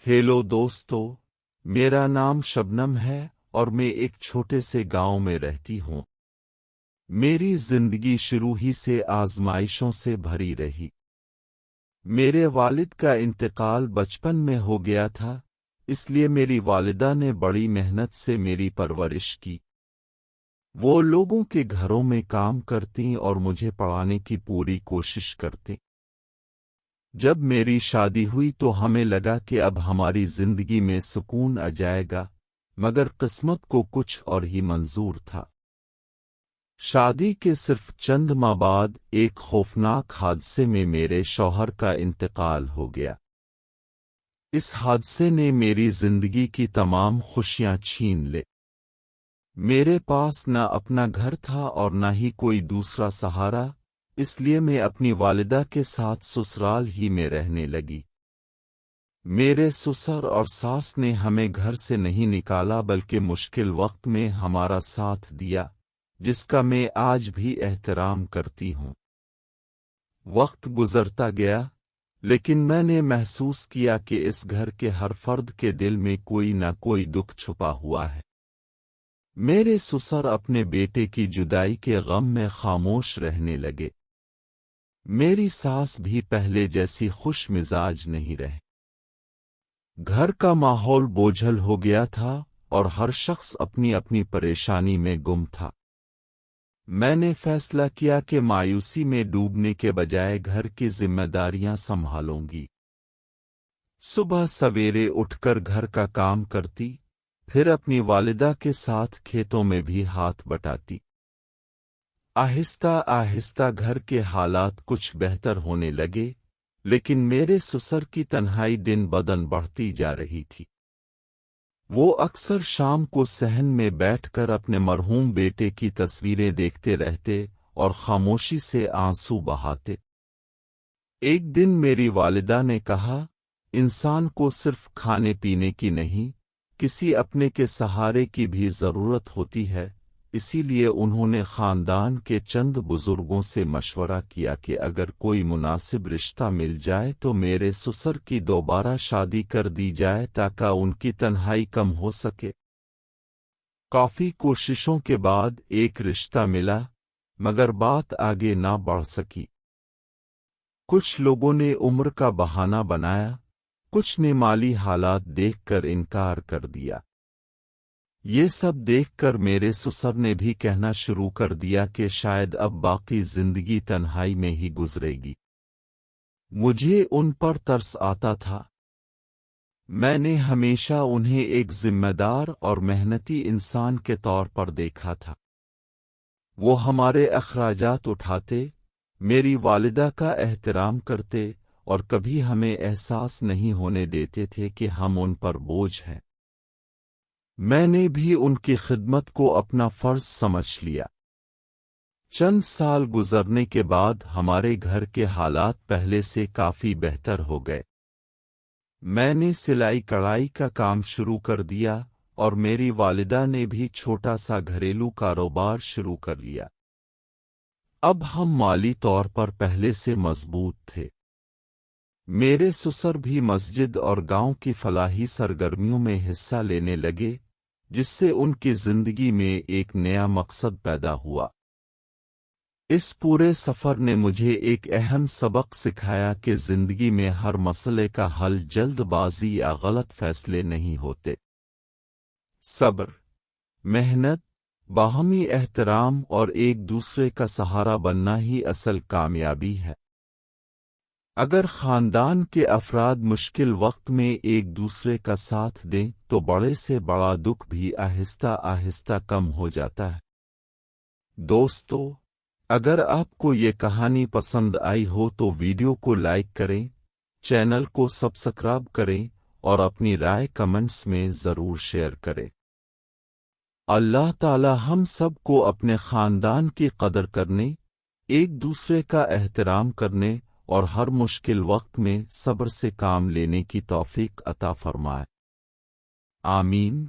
Hello दोस्तों, मेरा नाम शबनम है और मैं एक छोटे से गांव में रहती हूँ। मेरी जिंदगी शुरू ही से आजमाइशों से भरी रही। मेरे वालिद का इंतकाल बचपन में हो गया था, इसलिए मेरी वालिदा ने बड़ी मेहनत से मेरी परवरिश की। वो लोगों के घरों में काम करती और मुझे पढ़ाने की पूरी कोशिश करती। जब मेरी शादी हुई तो हमें लगा कि अब हमारी जिंदगी में सुकून आ जाएगा, मगर किस्मत को कुछ और ही मंजूर था। शादी के सिर्फ चंद माह बाद एक खौफनाक हादसे में मेरे शौहर का इंतकाल हो गया। इस हादसे ने मेरी जिंदगी की तमाम खुशियां छीन ले। मेरे पास न अपना घर था और न ही कोई दूसरा सहारा, इसलिए मैं अपनी वालिदा के साथ ससुराल ही में रहने लगी। मेरे ससुर और सास ने हमें घर से नहीं निकाला बल्कि मुश्किल वक्त में हमारा साथ दिया, जिसका मैं आज भी एहतराम करती हूँ। वक्त गुजरता गया, लेकिन मैंने महसूस किया कि इस घर के हर फर्द के दिल में कोई न कोई दुख छुपा हुआ है। मेरे ससुर अपने बेटे की जुदाई के गम में खामोश रहने लगे। मेरी सास भी पहले जैसी खुश मिजाज नहीं रहे। घर का माहौल बोझल हो गया था और हर शख्स अपनी अपनी परेशानी में गुम था। मैंने फैसला किया कि मायूसी में डूबने के बजाय घर की जिम्मेदारियां संभालूंगी। सुबह सवेरे उठकर घर का काम करती, फिर अपनी वालिदा के साथ खेतों में भी हाथ बटाती। आहिस्ता आहिस्ता घर के हालात कुछ बेहतर होने लगे, लेकिन मेरे ससुर की तन्हाई दिन बदन बढ़ती जा रही थी। वो अक्सर शाम को सहन में बैठकर अपने मरहूम बेटे की तस्वीरें देखते रहते और खामोशी से आंसू बहाते। एक दिन मेरी वालिदा ने कहा, इंसान को सिर्फ खाने पीने की नहीं, किसी अपने के सहारे की भी जरूरत होती है। इसीलिए उन्होंने खानदान के चंद बुजुर्गों से मशवरा किया कि अगर कोई मुनासिब रिश्ता मिल जाए तो मेरे ससुर की दोबारा शादी कर दी जाए ताकि उनकी तन्हाई कम हो सके। काफी कोशिशों के बाद एक रिश्ता मिला, मगर बात आगे ना बढ़ सकी। कुछ लोगों ने उम्र का बहाना बनाया, कुछ ने माली हालात देखकर इनकार कर दिया। ये सब देखकर मेरे ससुर ने भी कहना शुरू कर दिया कि शायद अब बाकी जिंदगी तन्हाई में ही गुजरेगी। मुझे उन पर तरस आता था। मैंने हमेशा उन्हें एक जिम्मेदार और मेहनती इंसान के तौर पर देखा था। वो हमारे अखराजात उठाते, मेरी वालिदा का एहतराम करते और कभी हमें एहसास नहीं होने देते थे कि हम उन पर बोझ हैं। मैंने भी उनकी खिदमत को अपना फर्ज समझ लिया। चंद साल गुजरने के बाद हमारे घर के हालात पहले से काफी बेहतर हो गए। मैंने सिलाई कढ़ाई का काम शुरू कर दिया और मेरी वालिदा ने भी छोटा सा घरेलू कारोबार शुरू कर लिया। अब हम माली तौर पर पहले से मजबूत थे। मेरे ससुर भी मस्जिद और गांव की फलाही सरगर्मियों में हिस्सा लेने लगे, जिससे उनकी जिंदगी में एक नया मकसद पैदा हुआ। इस पूरे सफर ने मुझे एक अहम सबक सिखाया कि जिंदगी में हर मसले का हल जल्दबाजी या गलत फैसले नहीं होते। सब्र, मेहनत, बाहमी एहतराम और एक दूसरे का सहारा बनना ही असल कामयाबी है। अगर खानदान के अफराद मुश्किल वक्त में एक दूसरे का साथ दें तो बड़े से बड़ा दुख भी आहिस्ता आहिस्ता कम हो जाता है। दोस्तों, अगर आपको ये कहानी पसंद आई हो तो वीडियो को लाइक करें, चैनल को सब्सक्राइब करें और अपनी राय कमेंट्स में ज़रूर शेयर करें। अल्लाह ताला हम सब को अपने खानदान की कदर करने, एक दूसरे का एहतराम करने और हर मुश्किल वक्त में सब्र से काम लेने की तौफीक अता फरमाए। आमीन।